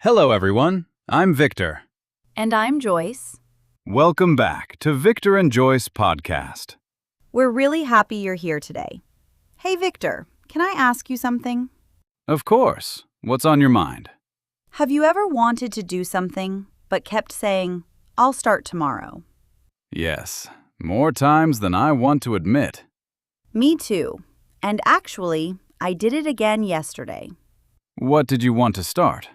Hello, everyone. I'm Victor. And I'm Joyce. Welcome back to Victor and Joyce podcast. We're really happy you're here today. Hey, Victor, can I ask you something? Of course. What's on your mind? Have you ever wanted to do something, but kept saying, I'll start tomorrow? Yes, more times than I want to admit. Me too. And actually, I did it again yesterday. What did you want to start?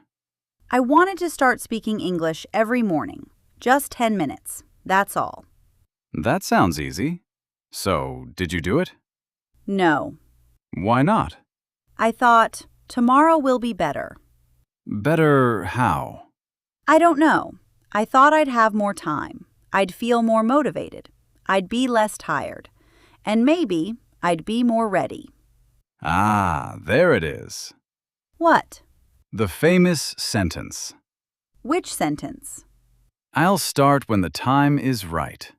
I wanted to start speaking English every morning. Just 10 minutes. That's all. That sounds easy. So, did you do it? No. Why not? I thought, tomorrow will be better. Better how? I don't know. I thought I'd have more time. I'd feel more motivated. I'd be less tired. And maybe I'd be more ready. Ah, there it is. What? The famous sentence. Which sentence? I'll start when the time is right.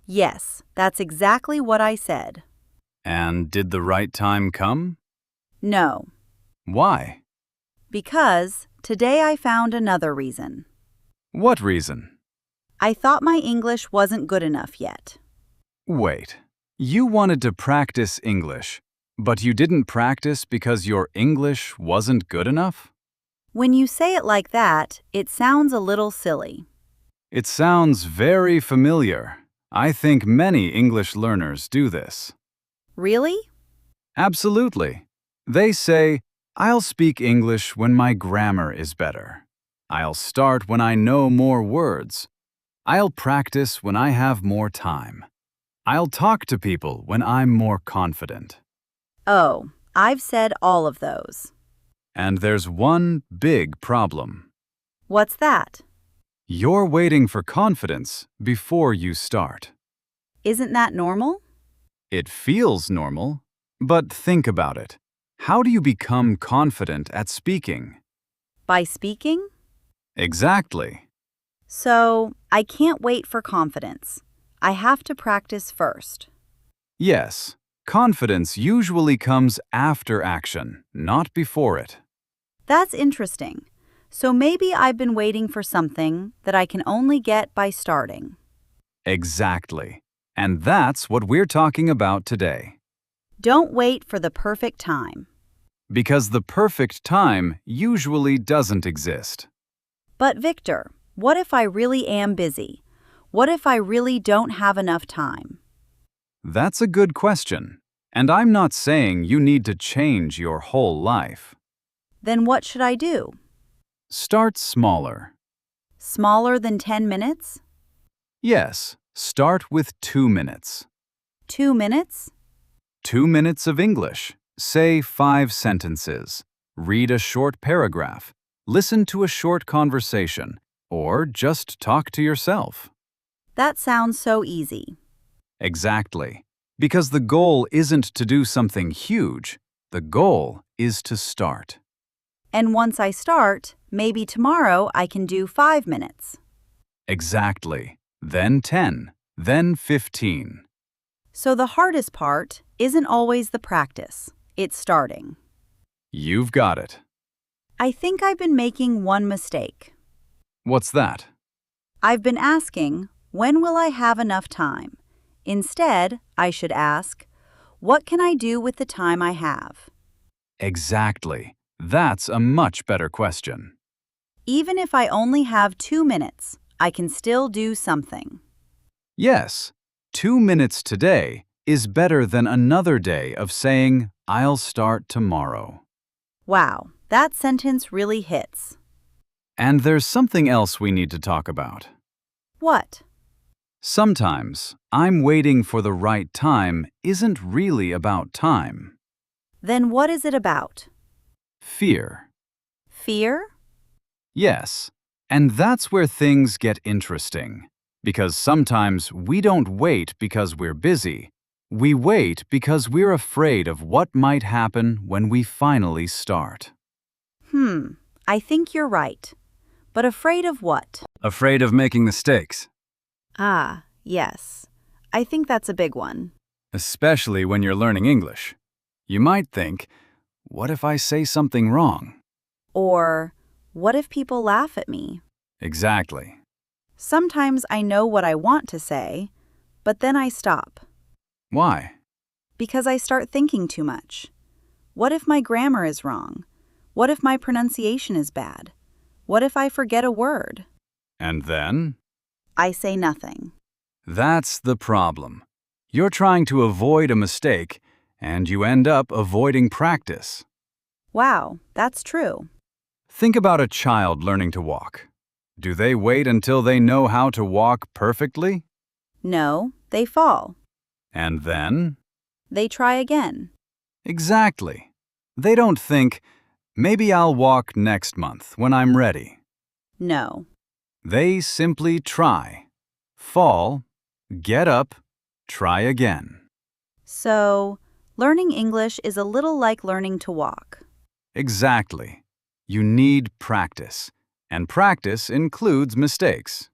Yes, that's exactly what I said. And did the right time come? No, Why? because today I found another reason. What reason? I thought my English wasn't good enough yet. Wait, you wanted to practice English, but you didn't practice because your English wasn't good enough? When you say it like that, it sounds a little silly. It sounds very familiar. I think many English learners do this. Really? Absolutely. They say, I'll speak English when my grammar is better. I'll start when I know more words. I'll practice when I have more time. I'll talk to people when I'm more confident. Oh, I've said all of those. And there's one big problem. What's that? You're waiting for confidence before you start. Isn't that normal? It feels normal, but think about it. How do you become confident at speaking? By speaking? Exactly. So, I can't wait for confidence. I have to practice first. Yes, confidence usually comes after action, not before it. That's interesting. So maybe I've been waiting for something that I can only get by starting. Exactly. And that's what we're talking about today. Don't wait for the perfect time. Because the perfect time usually doesn't exist. But Victor, what if I really am busy? What if I really don't have enough time? That's a good question. And I'm not saying you need to change your whole life. Then what should I do? Start smaller. Smaller than 10 minutes? Yes, start with 2 minutes. 2 minutes? 2 minutes of English. Say 5 sentences. Read a short paragraph. Listen to a short conversation. Or just talk to yourself. That sounds so easy. Exactly. Because the goal isn't to do something huge. The goal is to start. And once I start, maybe tomorrow I can do 5 minutes. Exactly. Then 10. Then 15. So the hardest part isn't always the practice. It's starting. You've got it. I think I've been making one mistake. What's that? I've been asking, when will I have enough time? Instead, I should ask, what can I do with the time I have? Exactly. That's a much better question. Even if I only have 2 minutes, I can still do something. Yes, 2 minutes today is better than another day of saying, I'll start tomorrow. Wow, that sentence really hits. And there's something else we need to talk about. What? Sometimes, I'm waiting for the right time isn't really about time. Then what is it about? Fear. Fear? Yes, and that's where things get interesting. Because sometimes we don't wait because we're busy. We wait because we're afraid of what might happen when we finally start. I think you're right. But afraid of what? Afraid of making mistakes. Ah, yes. I think that's a big one. Especially when you're learning English. You might think, what if I say something wrong? Or, What if people laugh at me? Exactly. Sometimes I know what I want to say, but then I stop. Why? Because I start thinking too much. What if my grammar is wrong? What if my pronunciation is bad? What if I forget a word? And then? I say nothing. That's the problem. You're trying to avoid a mistake, and you end up avoiding practice. Wow, that's true. Think about a child learning to walk. Do they wait until they know how to walk perfectly? No, they fall. And then? They try again. Exactly. They don't think, maybe I'll walk next month when I'm ready. No. They simply try, fall, get up, try again. So, learning English is a little like learning to walk. Exactly. You need practice, and practice includes mistakes.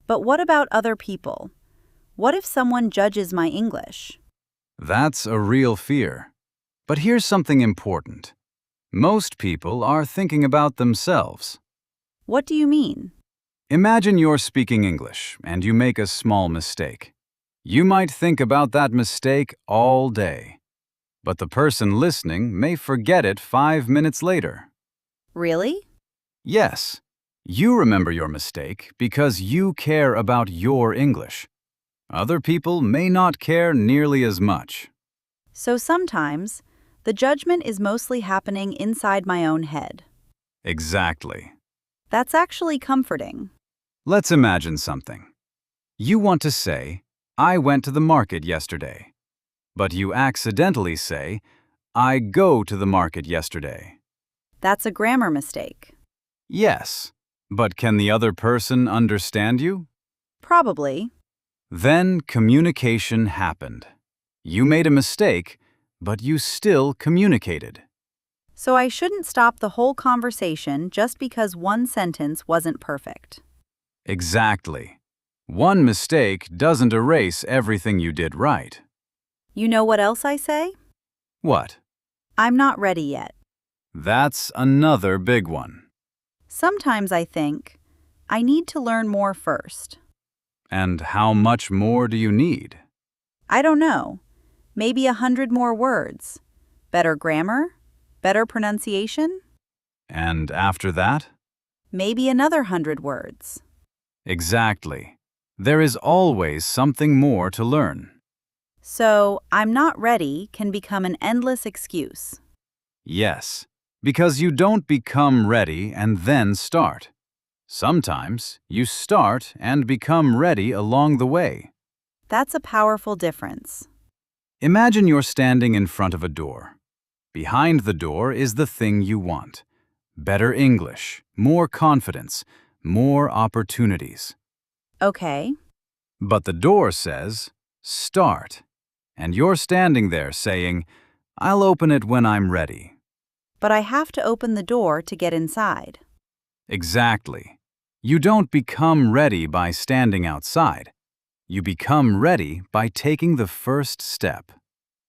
But what about other people? What if someone judges my English? That's a real fear. But here's something important. Most people are thinking about themselves. What do you mean? Imagine you're speaking English and you make a small mistake. You might think about that mistake all day. But the person listening may forget it 5 minutes later. Really? Yes, you remember your mistake because you care about your English. Other people may not care nearly as much. So sometimes, the judgment is mostly happening inside my own head. Exactly. That's actually comforting. Let's imagine something. You want to say, I went to the market yesterday. But you accidentally say, I go to the market yesterday. That's a grammar mistake. Yes, but can the other person understand you? Probably. Then communication happened. You made a mistake, but you still communicated. So I shouldn't stop the whole conversation just because one sentence wasn't perfect. Exactly. One mistake doesn't erase everything you did right. You know what else I say? What? I'm not ready yet. That's another big one. Sometimes I think, I need to learn more first. And how much more do you need? I don't know. Maybe 100 more words. Better grammar? Better pronunciation? And after that? Maybe another 100 words. Exactly. There is always something more to learn. So, I'm not ready can become an endless excuse. Yes, because you don't become ready and then start. Sometimes you start and become ready along the way. That's a powerful difference. Imagine you're standing in front of a door. Behind the door is the thing you want. Better English, more confidence, more opportunities. Okay. But the door says, start. And you're standing there saying, I'll open it when I'm ready. But I have to open the door to get inside. Exactly. You don't become ready by standing outside. You become ready by taking the first step.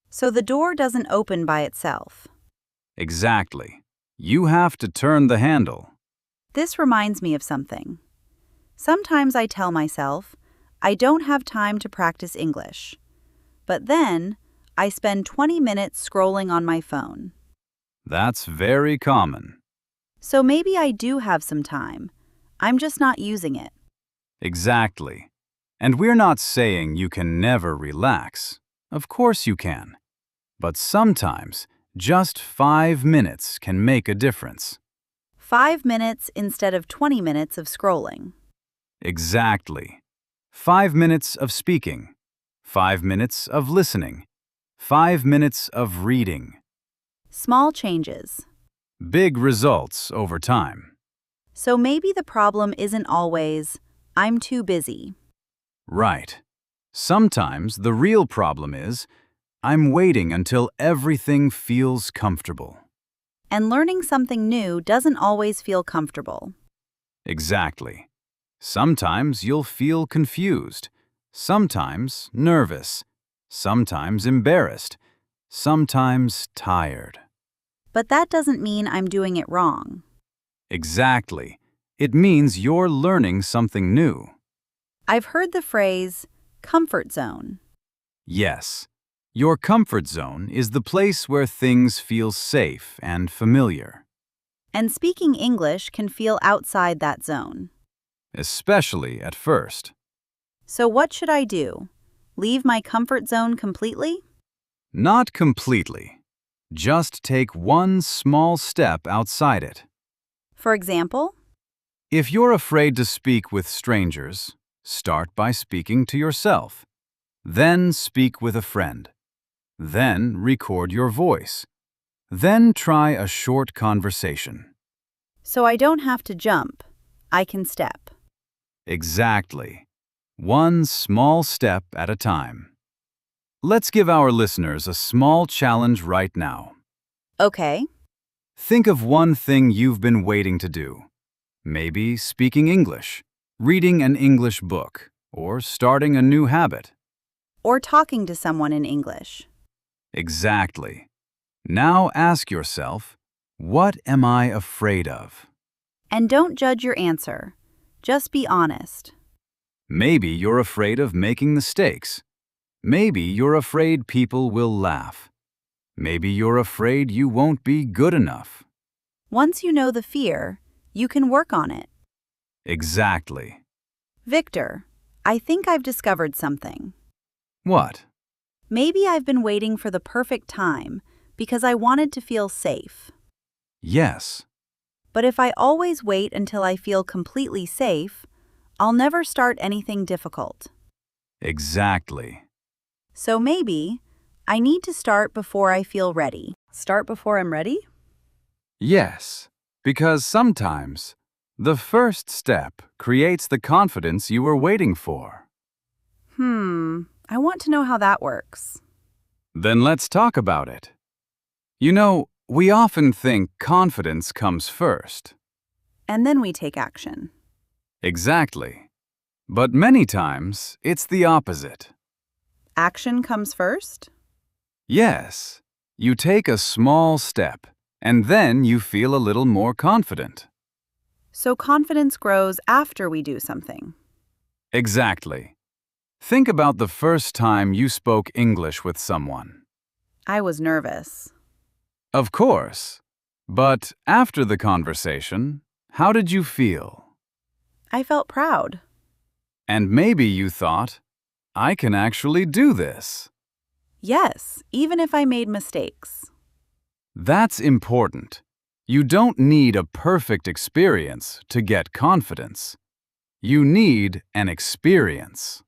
So the door doesn't open by itself. Exactly. You have to turn the handle. This reminds me of something. Sometimes I tell myself, I don't have time to practice English. But then, I spend 20 minutes scrolling on my phone. That's very common. So maybe I do have some time. I'm just not using it. Exactly. And we're not saying you can never relax. Of course you can. But sometimes, just 5 minutes can make a difference. 5 minutes instead of 20 minutes of scrolling. Exactly. 5 minutes of speaking. 5 minutes of listening. 5 minutes of reading. Small changes. Big results over time. So maybe the problem isn't always, I'm too busy. Right. Sometimes the real problem is, I'm waiting until everything feels comfortable. And learning something new doesn't always feel comfortable. Exactly. Sometimes you'll feel confused. Sometimes nervous. Sometimes embarrassed. Sometimes tired. But that doesn't mean I'm doing it wrong. Exactly. It means you're learning something new. I've heard the phrase comfort zone. Yes. Your comfort zone is the place where things feel safe and familiar, And speaking English can feel outside that zone. especially at first. So what should I do? Leave my comfort zone completely? Not completely. Just take one small step outside it. For example, If you're afraid to speak with strangers, start by speaking to yourself. Then speak with a friend. Then record your voice. Then try a short conversation. so I don't have to jump. I can step. Exactly. One small step at a time. Let's give our listeners a small challenge right now. Okay, Think of one thing you've been waiting to do. Maybe speaking English, reading an English book, or starting a new habit. or talking to someone in English. Exactly. Now ask yourself, what am I afraid of? And don't judge your answer. Just be honest. Maybe you're afraid of making mistakes. Maybe you're afraid people will laugh. Maybe you're afraid you won't be good enough. Once you know the fear, you can work on it. Exactly. Victor, I think I've discovered something. What? Maybe I've been waiting for the perfect time because I wanted to feel safe. Yes. But if I always wait until I feel completely safe, I'll never start anything difficult. Exactly. So maybe I need to start before I feel ready. Start before I'm ready? Yes. Because sometimes the first step creates the confidence you were waiting for. I want to know how that works. Then let's talk about it. You know, we often think confidence comes first. And then we take action. Exactly. But many times, it's the opposite. Action comes first? Yes, you take a small step, and then you feel a little more confident. So confidence grows after we do something. Exactly. Think about the first time you spoke English with someone. I was nervous. Of course. But after the conversation, how did you feel? I felt proud. And maybe you thought, I can actually do this. Yes, even if I made mistakes. That's important. You don't need a perfect experience to get confidence. You need an experience.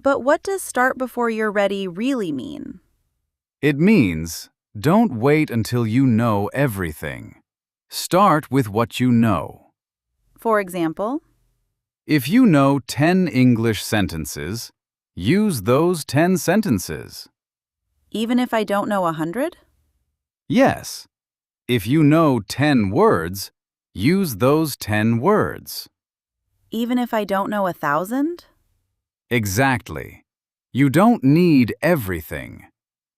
But what does start before you're ready really mean? It means don't wait until you know everything. Start with what you know. For example, If you know 10 English sentences, use those 10 sentences. even if I don't know 100? Yes. If you know 10 words, use those 10 words. Even if I don't know 1,000? Exactly. You don't need everything.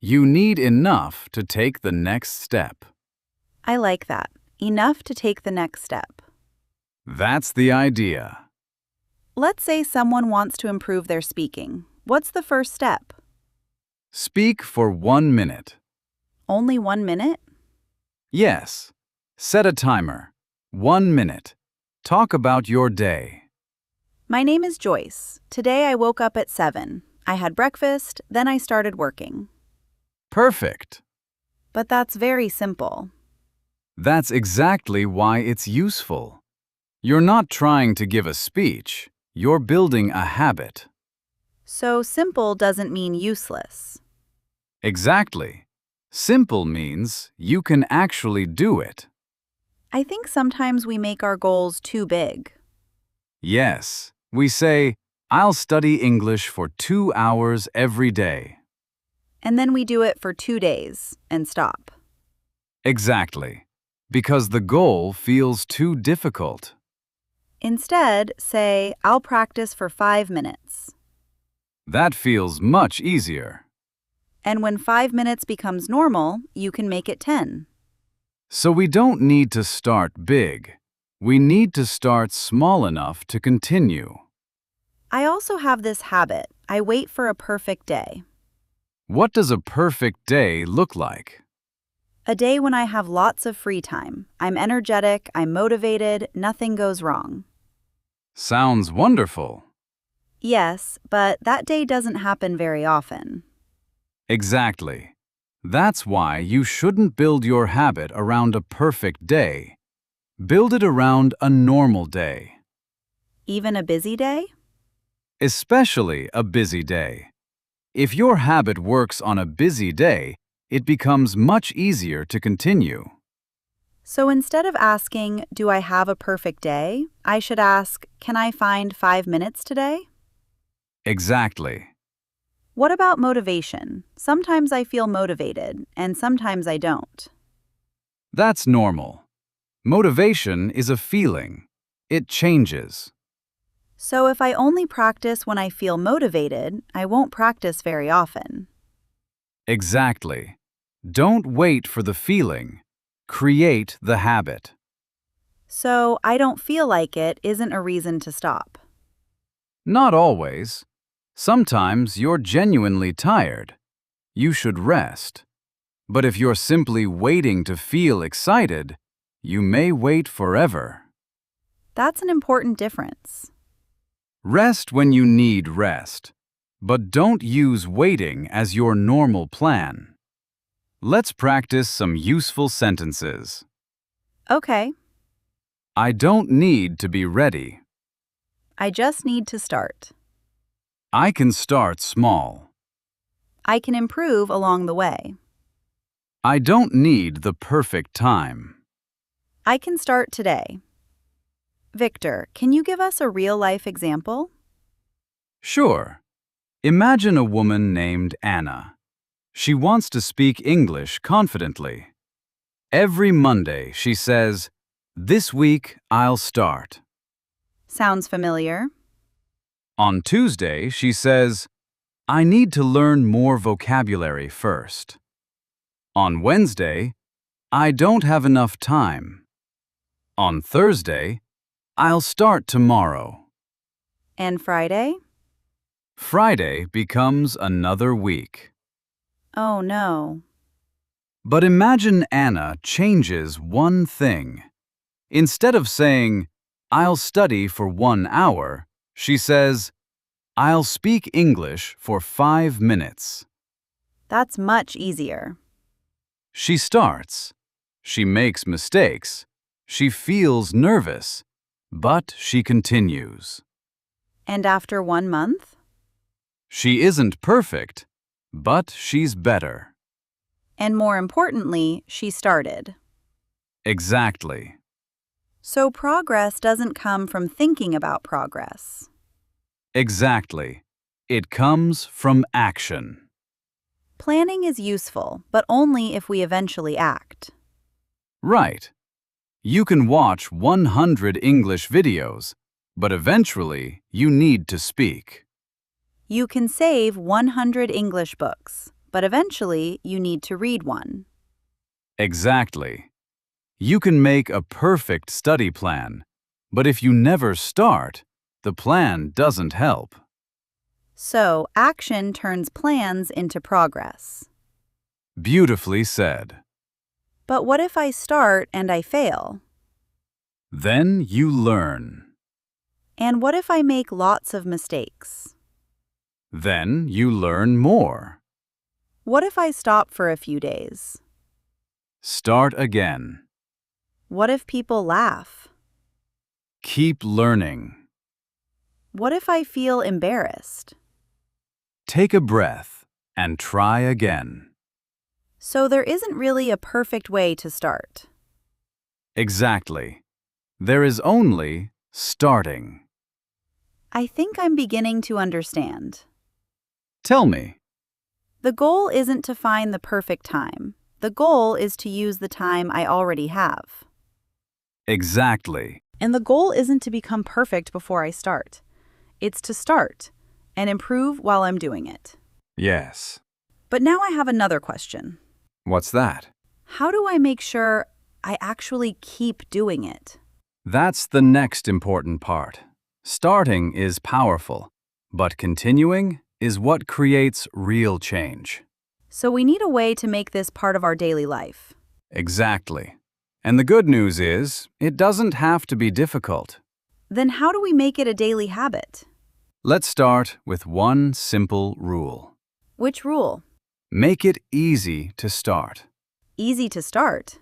You need enough to take the next step. I like that. Enough to take the next step. That's the idea. Let's say someone wants to improve their speaking. What's the first step? Speak for 1 minute. Only 1 minute? Yes. Set a timer. 1 minute. Talk about your day. My name is Joyce. Today I woke up at 7. I had breakfast, then I started working. Perfect. But that's very simple. That's exactly why it's useful. You're not trying to give a speech. You're building a habit. So simple doesn't mean useless. Exactly. Simple means you can actually do it. I think sometimes we make our goals too big. Yes. We say, I'll study English for 2 hours every day. And then we do it for 2 days and stop. Exactly. Because the goal feels too difficult. Instead, say, I'll practice for 5 minutes. That feels much easier. And when 5 minutes becomes normal, you can make it 10. So we don't need to start big. We need to start small enough to continue. I also have this habit. I wait for a perfect day. What does a perfect day look like? A day when I have lots of free time. I'm energetic, I'm motivated, nothing goes wrong. Sounds wonderful. Yes, but that day doesn't happen very often. Exactly. That's why you shouldn't build your habit around a perfect day. Build it around a normal day, Even a busy day? especially a busy day. If your habit works on a busy day, it becomes much easier to continue. So instead of asking, do I have a perfect day? I should ask, can I find 5 minutes today? Exactly. What about motivation? Sometimes I feel motivated, and sometimes I don't. That's normal. Motivation is a feeling. It changes. So if I only practice when I feel motivated, I won't practice very often. Exactly. Don't wait for the feeling. Create the habit. So I don't feel like it isn't a reason to stop. Not always. Sometimes you're genuinely tired. You should rest. But if you're simply waiting to feel excited, you may wait forever. That's an important difference. Rest when you need rest. But don't use waiting as your normal plan. Let's practice some useful sentences. Okay, I don't need to be ready. I just need to start. I can start small. I can improve along the way. I don't need the perfect time. I can start today. Victor, can you give us a real-life example? Sure. Imagine a woman named Anna. She wants to speak English confidently. Every Monday, she says, "This week, I'll start." Sounds familiar. On Tuesday, she says, "I need to learn more vocabulary first." On Wednesday, "I don't have enough time." On Thursday, "I'll start tomorrow." And Friday? Friday becomes another week. Oh no. But imagine Anna changes one thing. Instead of saying, "I'll study for 1 hour, she says, "I'll speak English for 5 minutes. That's much easier. She starts. She makes mistakes. She feels nervous. But she continues. And after 1 month? She isn't perfect, but she's better. And more importantly, she started. Exactly. So progress doesn't come from thinking about progress. Exactly. It comes from action. Planning is useful, but only if we eventually act. Right. You can watch 100 English videos, but eventually you need to speak. You can save 100 English books, but eventually you need to read one. Exactly. You can make a perfect study plan, but if you never start, the plan doesn't help. So, action turns plans into progress. Beautifully said. But what if I start and I fail? Then you learn. And what if I make lots of mistakes? Then you learn more. What if I stop for a few days? Start again. What if people laugh? Keep learning. What if I feel embarrassed? Take a breath and try again. So there isn't really a perfect way to start. Exactly. There is only starting. I think I'm beginning to understand. Tell me. The goal isn't to find the perfect time. The goal is to use the time I already have. Exactly. And the goal isn't to become perfect before I start. It's to start and improve while I'm doing it. Yes. But now I have another question. What's that? How do I make sure I actually keep doing it? That's the next important part. Starting is powerful, but continuing is what creates real change. So we need a way to make this part of our daily life. Exactly. And the good news is, it doesn't have to be difficult. Then how do we make it a daily habit? Let's start with one simple rule. Which rule? Make it easy to start. Easy to start.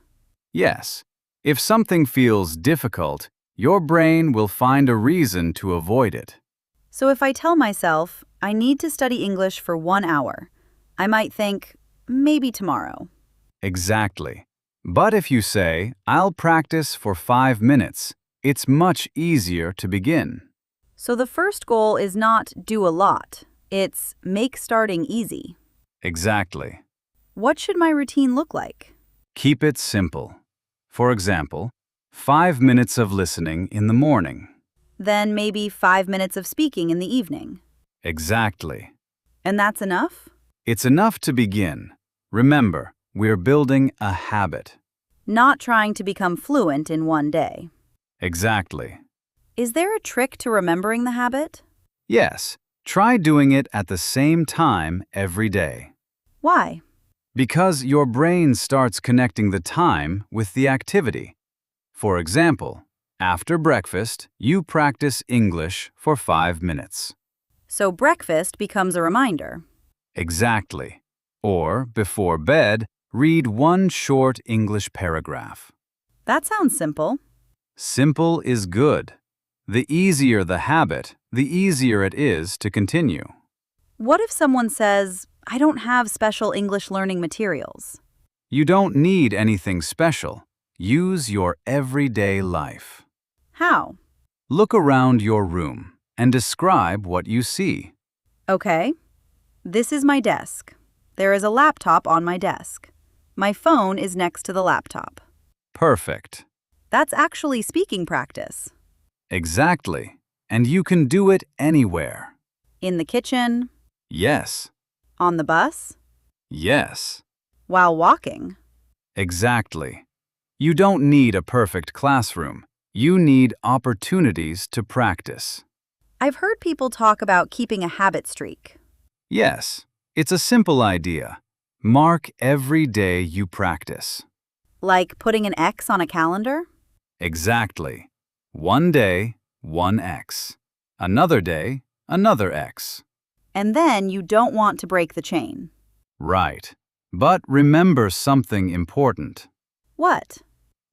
Yes, if something feels difficult, your brain will find a reason to avoid it. So if I tell myself, I need to study English for 1 hour, I might think, maybe tomorrow. Exactly. But if you say, I'll practice for 5 minutes, it's much easier to begin. So the first goal is not do a lot, it's make starting easy. Exactly. What should my routine look like? Keep it simple. For example, 5 minutes of listening in the morning. Then maybe 5 minutes of speaking in the evening. Exactly. And that's enough? It's enough to begin. Remember, we're building a habit. Not trying to become fluent in one day. Exactly. Is there a trick to remembering the habit? Yes, try doing it at the same time every day. Why? Because your brain starts connecting the time with the activity. For example, after breakfast, you practice English for 5 minutes. So breakfast becomes a reminder. Exactly. Or, before bed, read one short English paragraph. That sounds simple. Simple is good. The easier the habit, the easier it is to continue. What if someone says, I don't have special English learning materials? You don't need anything special. Use your everyday life. How? Look around your room and describe what you see. Okay. This is my desk. There is a laptop on my desk. My phone is next to the laptop. Perfect. That's actually speaking practice. Exactly. And you can do it anywhere. In the kitchen, Yes. on the bus, Yes. while walking. Exactly. You don't need a perfect classroom. You need opportunities to practice. I've heard people talk about keeping a habit streak. Yes, it's a simple idea. Mark every day you practice. Like putting an X on a calendar? Exactly. One day, one X. Another day, another X. And then you don't want to break the chain. Right. But remember something important. What?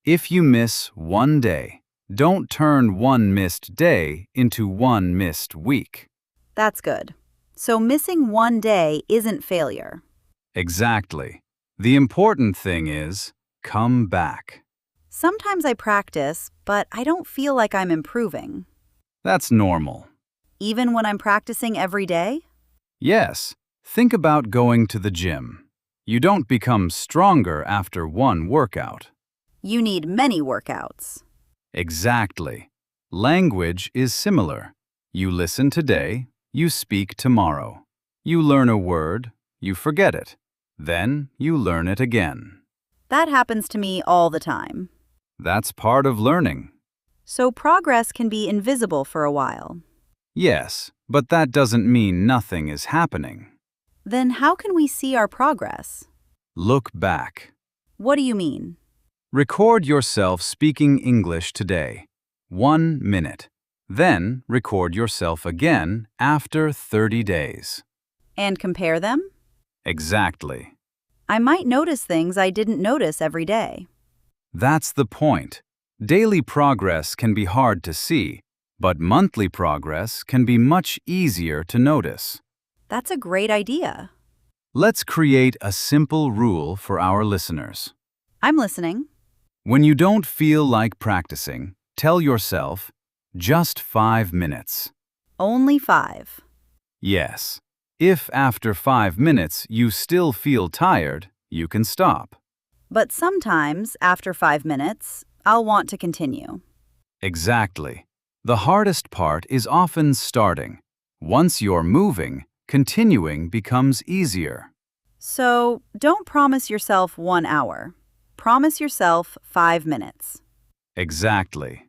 If you miss one day, don't turn one missed day into one missed week. That's good. So missing one day isn't failure. Exactly. The important thing is, come back. Sometimes I practice, but I don't feel like I'm improving. That's normal. Even when I'm practicing every day? Yes, think about going to the gym. You don't become stronger after one workout. You need many workouts. Exactly. Language is similar. You listen today, you speak tomorrow. You learn a word, you forget it. Then you learn it again. That happens to me all the time. That's part of learning. So progress can be invisible for a while. Yes, but that doesn't mean nothing is happening. Then how can we see our progress? Look back. What do you mean? Record yourself speaking English today. 1 minute. Then record yourself again after 30 days. And compare them? Exactly. I might notice things I didn't notice every day. That's the point. Daily progress can be hard to see, but monthly progress can be much easier to notice. That's a great idea. Let's create a simple rule for our listeners. I'm listening. When you don't feel like practicing, tell yourself, just 5 minutes. Only 5. Yes. If after 5 minutes you still feel tired, you can stop. But sometimes, after 5 minutes, I'll want to continue. Exactly. The hardest part is often starting. Once you're moving, continuing becomes easier. So, don't promise yourself 1 hour. Promise yourself 5 minutes. Exactly.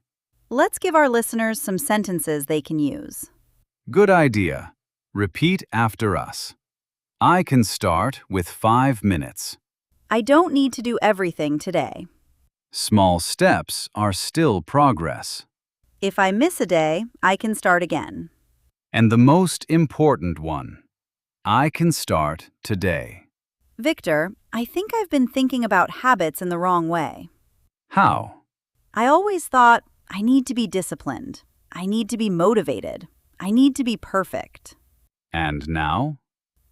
Let's give our listeners some sentences they can use. Good idea. Repeat after us. I can start with 5 minutes. I don't need to do everything today. Small steps are still progress. If I miss a day, I can start again. And the most important one, I can start today. Victor, I think I've been thinking about habits in the wrong way. How? I always thought, I need to be disciplined. I need to be motivated. I need to be perfect. And now?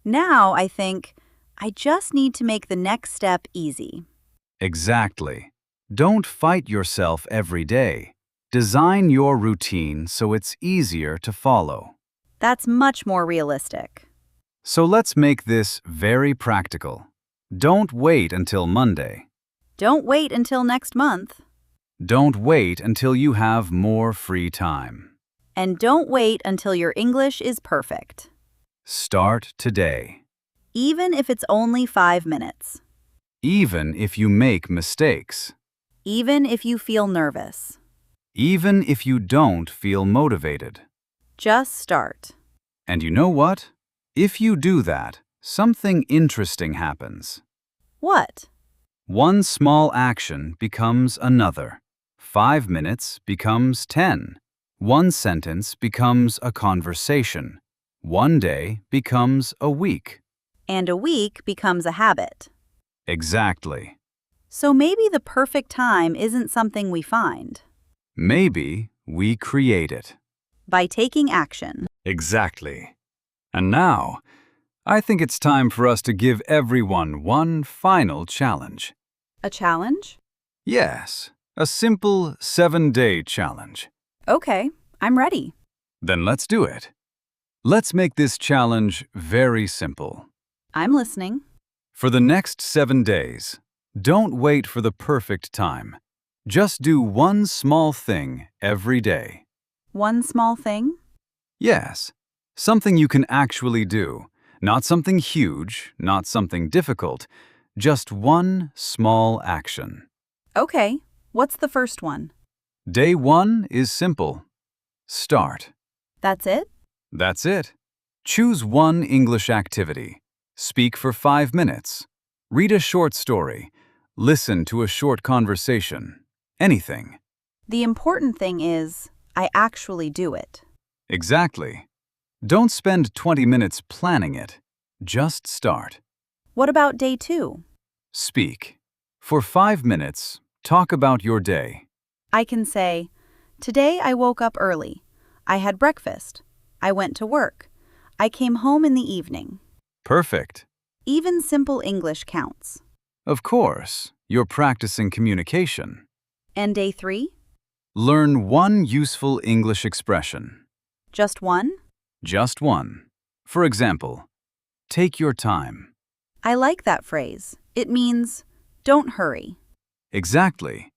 Now I think, I just need to make the next step easy. Exactly. Don't fight yourself every day. Design your routine so it's easier to follow. That's much more realistic. So let's make this very practical. Don't wait until Monday. Don't wait until next month. Don't wait until you have more free time. And don't wait until your English is perfect. Start today. Even if it's only 5 minutes. Even if you make mistakes. Even if you feel nervous. Even if you don't feel motivated. Just start. And you know what? If you do that, something interesting happens. What? One small action becomes another. 5 minutes becomes 10. One sentence becomes a conversation. One day becomes a week. And a week becomes a habit. Exactly. So maybe the perfect time isn't something we find. Maybe we create it. By taking action. Exactly. And now, I think it's time for us to give everyone one final challenge. A challenge? Yes, a simple 7-day challenge. Okay, I'm ready. Then let's do it. Let's make this challenge very simple. I'm listening. For the next 7 days, don't wait for the perfect time. Just do one small thing every day. One small thing? Yes, something you can actually do. Not something huge, not something difficult. Just one small action. Okay, what's the first one? Day 1 is simple. Start. That's it? That's it. Choose one English activity. Speak for 5 minutes. Read a short story. Listen to a short conversation. Anything. The important thing is, I actually do it. Exactly. Don't spend 20 minutes planning it. Just start. What about day 2? Speak. For 5 minutes, talk about your day. I can say, today I woke up early. I had breakfast. I went to work. I came home in the evening. Perfect. Even simple English counts. Of course, you're practicing communication. And day 3? Learn one useful English expression. Just one? Just one. For example, take your time. I like that phrase. It means, don't hurry. Exactly.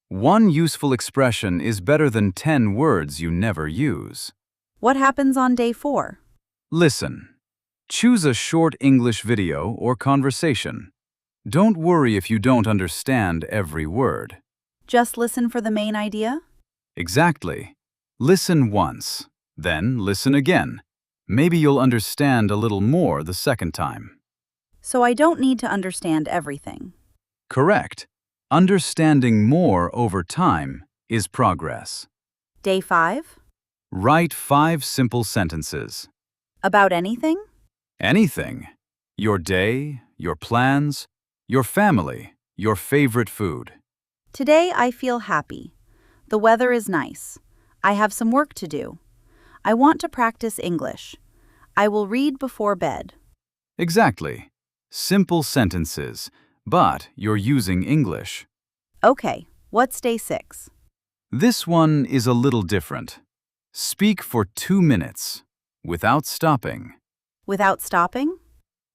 One useful expression is better than 10 words you never use. What happens on day 4? Listen. Choose a short English video or conversation. Don't worry if you don't understand every word. Just listen for the main idea? Exactly. Listen once, then listen again. Maybe you'll understand a little more the second time. So I don't need to understand everything. Correct. Understanding more over time is progress. Day 5? Write 5 simple sentences. About anything? Anything. Your day, your plans, your family, your favorite food. Today I feel happy. The weather is nice. I have some work to do. I want to practice English. I will read before bed. Exactly. Simple sentences, but you're using English. Okay, what's day 6? This one is a little different. Speak for 2 minutes, without stopping. Without stopping?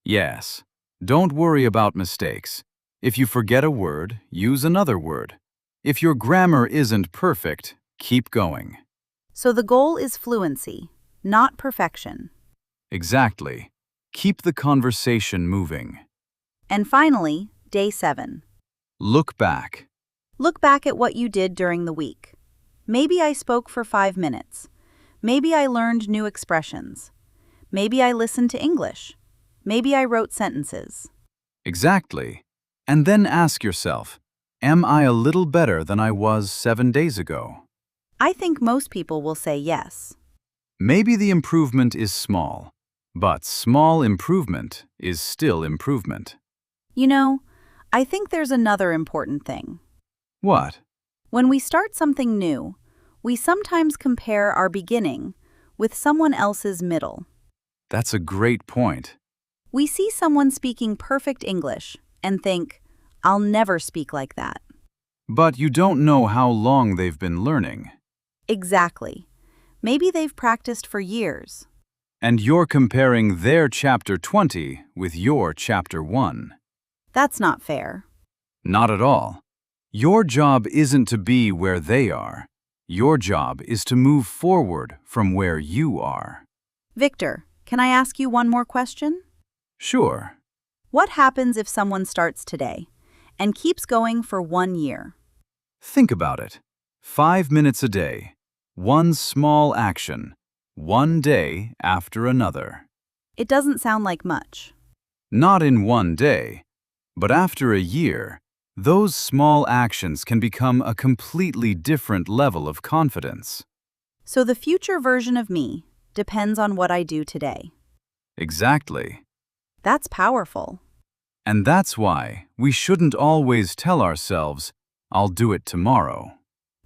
Yes. Don't worry about mistakes. If you forget a word, use another word. If your grammar isn't perfect, keep going. So the goal is fluency, not perfection. Exactly. Keep the conversation moving. And finally, day 7. Look back. Look back at what you did during the week. Maybe I spoke for 5 minutes. Maybe I learned new expressions. Maybe I listened to English. Maybe I wrote sentences. Exactly. And then ask yourself, am I a little better than I was 7 days ago? I think most people will say yes. Maybe the improvement is small, but small improvement is still improvement. You know, I think there's another important thing. What? When we start something new, we sometimes compare our beginning with someone else's middle. That's a great point. We see someone speaking perfect English and think, I'll never speak like that. But you don't know how long they've been learning. Exactly. Maybe they've practiced for years. And you're comparing their chapter 20 with your chapter 1. That's not fair. Not at all. Your job isn't to be where they are. Your job is to move forward from where you are. Victor, can I ask you one more question? Sure. What happens if someone starts today and keeps going for 1 year? Think about it. 5 minutes a day. One small action. One day after another. It doesn't sound like much. Not in one day, but after a year, those small actions can become a completely different level of confidence. So the future version of me depends on what I do today. Exactly. That's powerful. And that's why we shouldn't always tell ourselves, I'll do it tomorrow.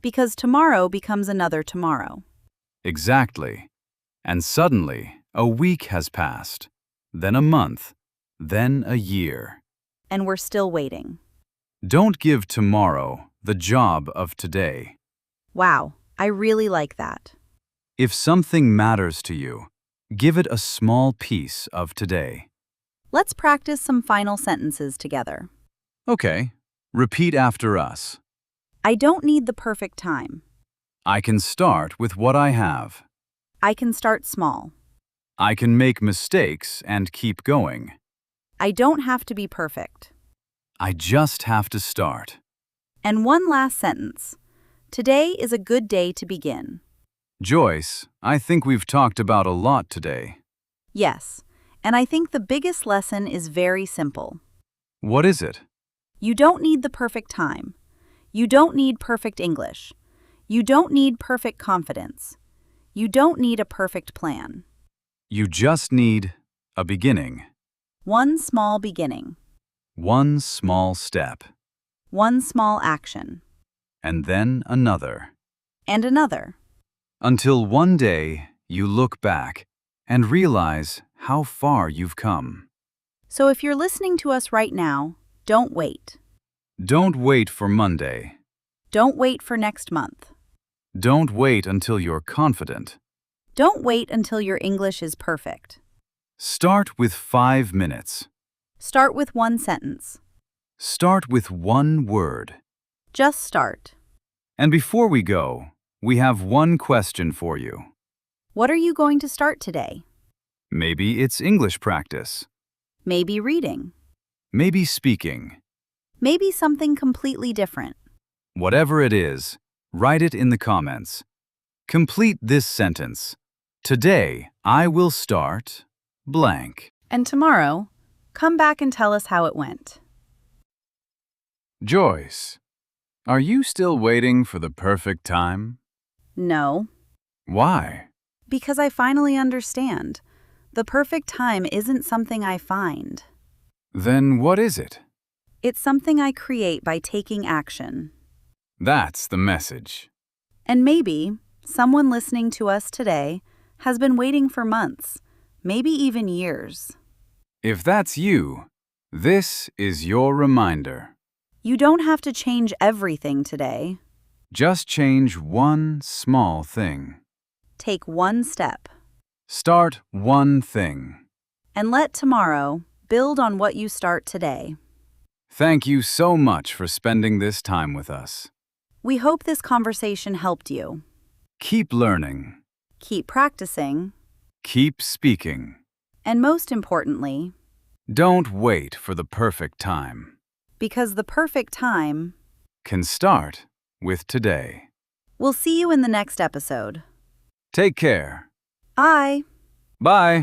Because tomorrow becomes another tomorrow. Exactly. And suddenly, a week has passed, then a month, then a year. And we're still waiting. Don't give tomorrow the job of today. Wow, I really like that. If something matters to you, give it a small piece of today. Let's practice some final sentences together. Okay, repeat after us. I don't need the perfect time. I can start with what I have. I can start small. I can make mistakes and keep going. I don't have to be perfect. I just have to start. And one last sentence. Today is a good day to begin. Joyce, I think we've talked about a lot today. Yes, and I think the biggest lesson is very simple. What is it? You don't need the perfect time. You don't need perfect English. You don't need perfect confidence. You don't need a perfect plan. You just need a beginning. One small beginning. One small step. One small action. And then another. And another. Until one day you look back and realize how far you've come. So if you're listening to us right now, don't wait. Don't wait for Monday. Don't wait for next month. Don't wait until you're confident. Don't wait until your English is perfect. Start with 5 minutes. Start with one sentence. Start with one word. Just start. And before we go, we have one question for you. What are you going to start today? Maybe it's English practice. Maybe reading. Maybe speaking. Maybe something completely different. Whatever it is, write it in the comments. Complete this sentence. Today, I will start blank. And tomorrow, come back and tell us how it went. Joyce, are you still waiting for the perfect time? No, Why? because I finally understand. The perfect time isn't something I find. Then what is it? It's something I create by taking action. That's the message. And maybe someone listening to us today has been waiting for months, maybe even years. If that's you, this is your reminder. You don't have to change everything today. Just change one small thing. Take one step. Start one thing. And let tomorrow build on what you start today. Thank you so much for spending this time with us. We hope this conversation helped you. Keep learning. Keep practicing. Keep speaking. And most importantly, Don't wait for the perfect time. because the perfect time Can start with today. We'll see you in the next episode. Take care. Bye. Bye.